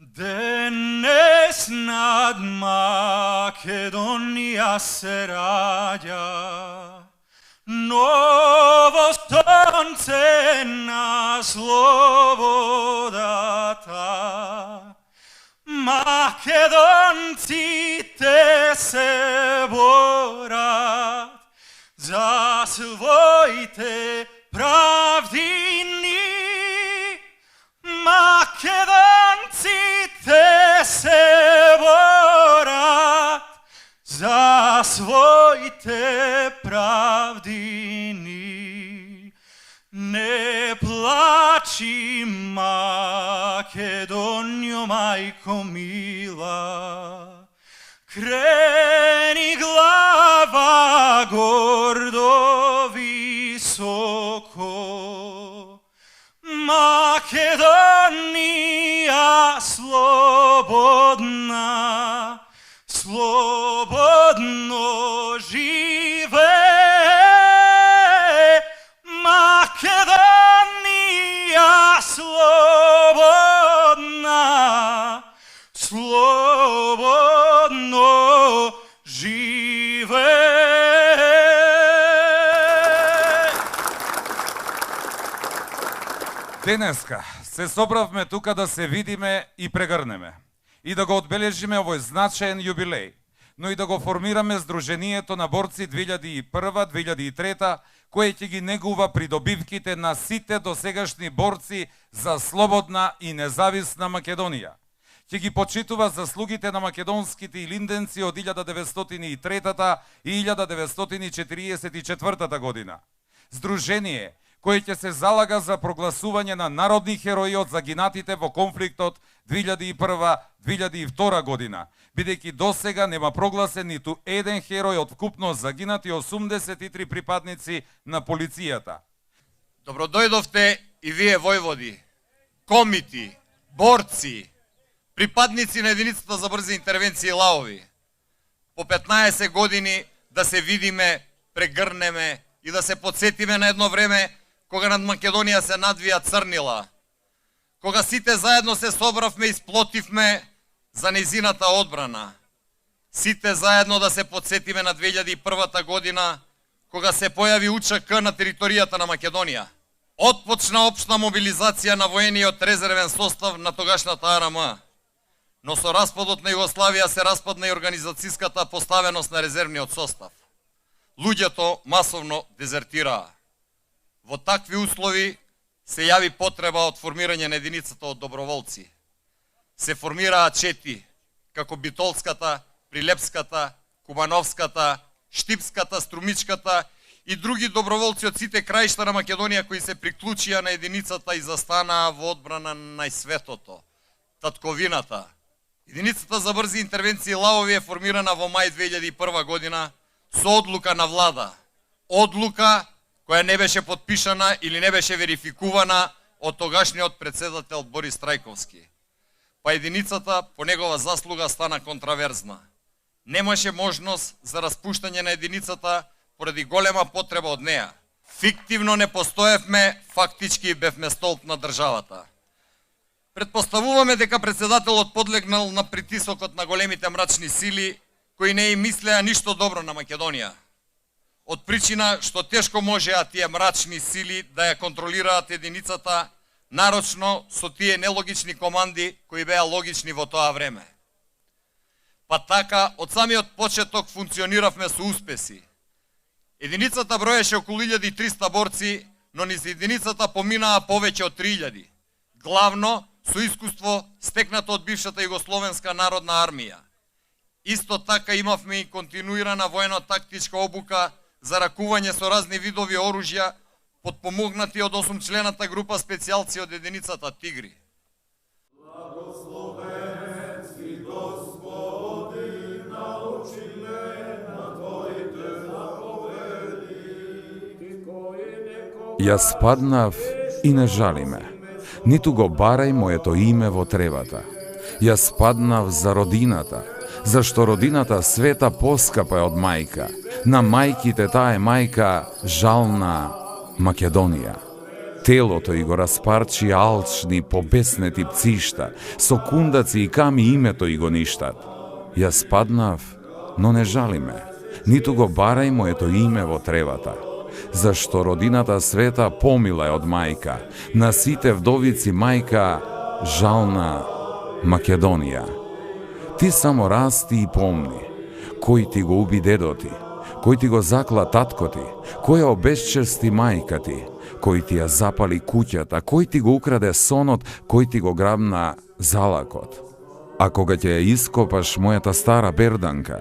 Денес над Македонија се раѓа ново сонце на слободата. Македонците се борат за своите правдини. Македонците се борат за своите правдини. Не плачи, Македонио, мајко мила, крени глава гордо високо. Македонија слободна, слободно живее. Македонија слободна, слободно живее. Денеска се собравме тука да се видиме и прегрнеме и да го одбележиме овој значаен јубилеј, но и да го формираме Сдруженијето на борци 2001-2003, кое ќе ги негува придобивките на сите досегашни борци за слободна и независна Македонија. Ќе ги почитува заслугите на македонските илинденци од 1903 и 1944 година. Сдружение кој ќе се залага за прогласување на народни херои од загинатите во конфликтот 2001-2002 година, бидејќи досега нема прогласен ниту еден херој од вкупно загинати 83 припадници на полицијата. Добродојдовте и вие, војводи, комити, борци, припадници на единицата за брзи интервенции лаови. По 15 години да се видиме, прегрнеме и да се подсетиме на едно време кога над Македонија се надвија црнила, кога сите заедно се собравме и сплотивме за незината одбрана. Сите заедно да се подсетиме на 2001 година, кога се појави УЧК на територијата на Македонија. Отпочна општа мобилизација на воениот резервен состав на тогашната АРМ, но со распадот на Југославија се распадна и организацијската поставеност на резервниот состав. Луѓето масовно дезертираа. Во такви услови се јави потреба од формирање на единицата од доброволци. Се формираа 4, како Битолската, Прилепската, Кубановската, Штипската, Струмичката и други доброволци од сите краишта на Македонија кои се приклучија на единицата и застанаа во одбрана на светото, татковината. Единицата за брзи интервенции лаови е формирана во мај 2001 година со одлука на влада. Одлука која не беше подпишана или не беше верификувана од тогашниот председател Борис Трајковски. Па единицата по негова заслуга стана контраверзна. Немаше можност за распуштање на единицата поради голема потреба од неа. Фиктивно не постоевме, фактички бевме столб на државата. Предпоставуваме дека председателот подлегнал на притисокот на големите мрачни сили кои не им мислеа ништо добро на Македонија. Од причина што тешко можеа тие мрачни сили да ја контролираат единицата, нарочно со тие нелогични команди кои беа логични во тоа време. Па така, од самиот почеток функциониравме со успеси. Единицата броеше околу 1300 борци, но низ единицата поминаа повеќе од 3000. Главно со искуство стекнато од бившата Југословенска народна армија. Исто така имавме и континуирана воено-тактичка обука за ракување со разни видови оружја, подпомогнати од 8-члената група специјалци од единицата Тигри. Јас паднав и не жали ме, ниту го барај моето име во тревата. Јас паднав за родината, зашто родината света поскапа е од мајка. На мајките таа е мајка жална Македонија. Телото и го распарчи алчни, побеснети пцишта, со кундаци и ками името и го ништат. Јас паднав, но не жали ме, ниту го барај моето име во тревата. Зашто родината света помила е од мајка, на сите вдовици мајка, жална Македонија. Ти само расти и помни, кој ти го уби дедо ти, кој ти го закла татко ти, кој ја обесчести мајка ти, кој ти ја запали куќата, кој ти го украде сонот, кој ти го грабна залакот. А кога ќе ја ископаш мојата стара берданка,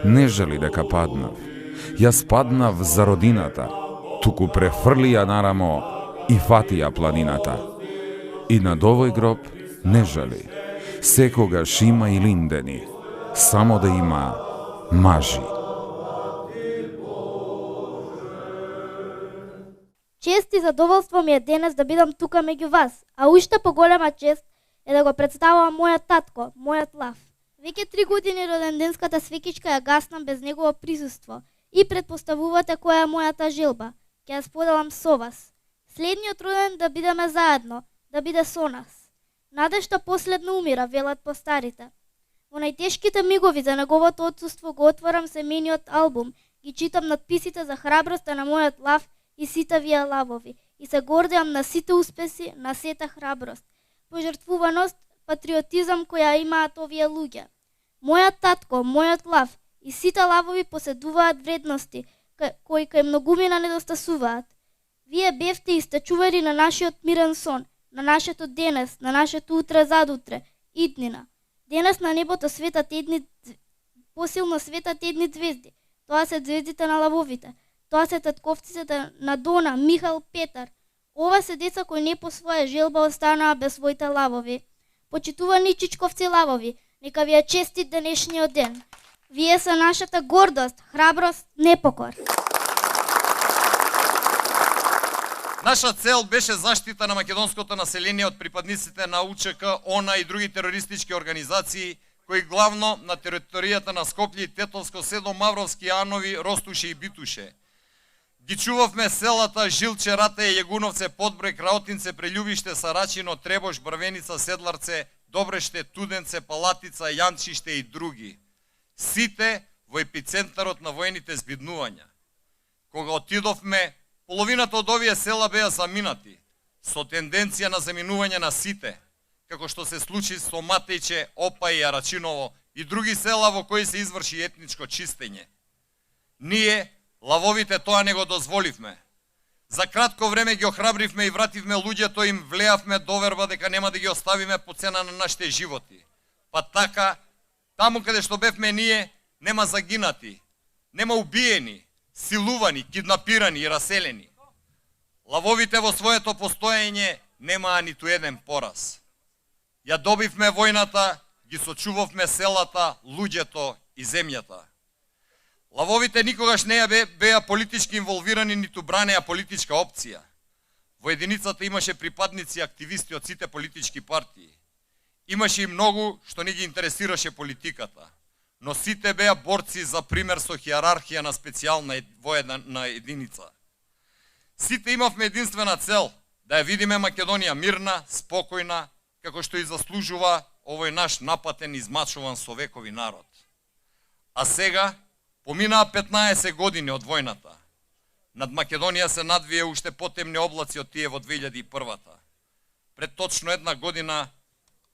не жали дека паднав. Јас паднав за родината, туку префрли ја нарамо и фати ја планината. И над овој гроб не жали, секогаш има и линдени, само да има мажи. Чест и задоволство ми е денес да бидам тука меѓу вас, а уште поголема чест е да го представувам мојот татко, мојот Лав. Веќе 3 години роденденската свекичка ја гаснам без негово присуство и предпоставувате која е мојата желба. Ќе ја споделам со вас. Следниот роден да бидеме заедно, да биде со нас. Надежта последно умира, велат постарите. Во најтешките мигови за неговото отсуство го отворам семениот албум, ги читам надписите за храброста на мојот Лав и сите вие лавови, и се гордеам на сите успеси, на сета храброст, пожртвуваност, патриотизам која имаат овие луѓе. Мојот татко, мојот Лав и сите лавови поседуваат вредности, кои кај многумина недостасуваат. Вие бевте и сте чувари на нашиот мирен сон, на нашето денес, на нашето утре задутре, иднина. Денес на небото светат посилно светат едни звезди. Тоа се звездите на лавовите. Тоа се татковците на Дона, Михал, Петар. Ова се деца кои не по своја желба останаа без своите лавови. Почитувани чичковци лавови, нека ви е честит денешниот ден. Вие се нашата гордост, храброст, непокор. Наша цел беше заштита на македонското население од припадниците на УЧК, ОНА и други терористички организации, кои главно на територијата на Скопје и Тетовско седо Мавровски, Анови, Ростуше и Битуше. Ги чувавме селата Жилче, Ратеј, Јегуновце, Подбрег, Раотинце, Прелюбиште, Сарачино, Требош, Брвеница, Седларце, Добреште, Туденце, Палатица, Јанчиште и други. Сите во епицентарот на воените збиднувања. Кога отидовме, половината од овие села беа заминати, со тенденција на заминување на сите, како што се случи со Матејче, Опај, Арачиново и други села во кои се изврши етничко чистење. Ние, лавовите, тоа не го дозволивме. За кратко време ги охрабривме и вративме луѓето, им влеавме доверба дека нема да ги оставиме по цена на нашите животи. Па така, таму каде што бевме ние, нема загинати, нема убиени, силувани, киднапирани и раселени. Лавовите во своето постоење немаа ниту еден пораз. Ја добивме војната, ги сочувавме селата, луѓето и земјата. Лавовите никогаш не беа политички инволвирани, ниту бранеа политичка опција. Во единицата имаше припадници и активисти од сите политички партии. Имаше и многу што не ги интересираше политиката, но сите беа борци за пример со хиерархија на специјална воена единица. Сите имавме единствена цел, да ја видиме Македонија мирна, спокојна, како што и заслужува овој наш напатен, измачуван со векови народ. А сега, поминаа 15 години од војната. Над Македонија се надвие уште потемни облаци од тие во 2001-та. Пред точно една година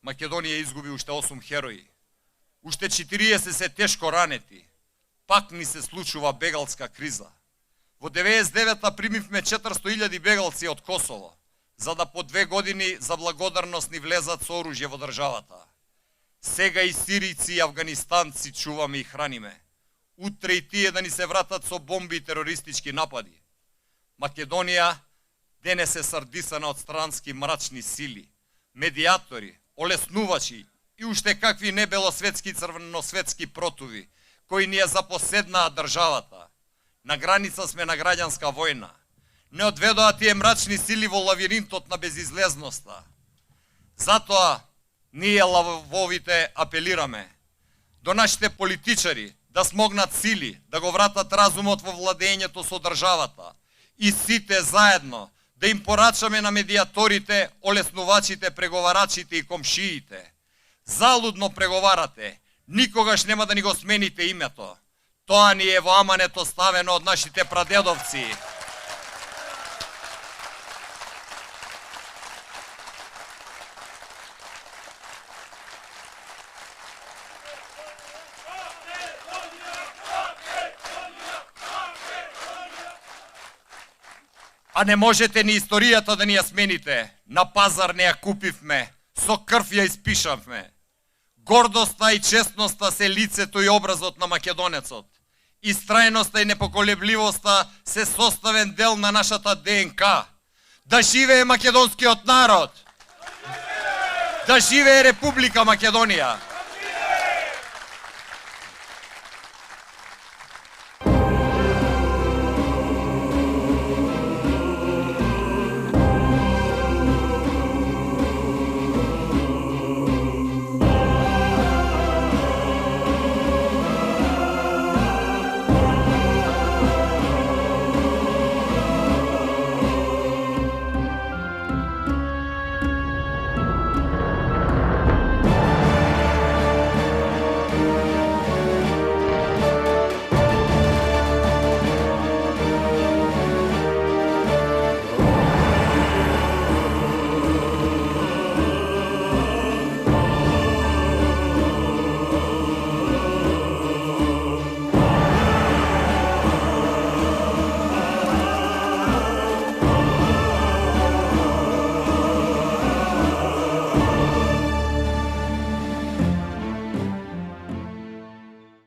Македонија изгуби уште 8 херои. Уште 40 се тешко ранети. Пак ни се случува бегалска криза. Во 99-та примивме 400.000 бегалци од Косово, за да по 2 години за благодарност ни влезат со оружје во државата. Сега и сирици и афганистанци чуваме и храниме. Утре и тие да ни се вратат со бомби и терористички напади. Македонија денес е сардисана од странски мрачни сили, медиатори, олеснувачи и уште какви небелосветски и црвеносветски протуви, кои ни ја запоседнаа државата. На граница сме на граѓанска војна. Не одведоа тие мрачни сили во лавиринтот на безизлезноста. Затоа ние лавовите апелираме до нашите политичари да смогнат сили, да го вратат разумот во владењето со државата и сите заедно да им порачаме на медиаторите, олеснувачите, преговарачите и комшиите. Залудно преговарате, никогаш нема да ни го смените името. Тоа ни е во амането ставено од нашите прадедовци. А не можете ни историјата да ни ја смените. На пазар не ја купивме, со крв ја испишавме. Гордоста и честноста се лицето и образот на македонецот. Истрајноста и непоколебливоста се составен дел на нашата ДНК. Да живее македонскиот народ! Да живее Република Македонија!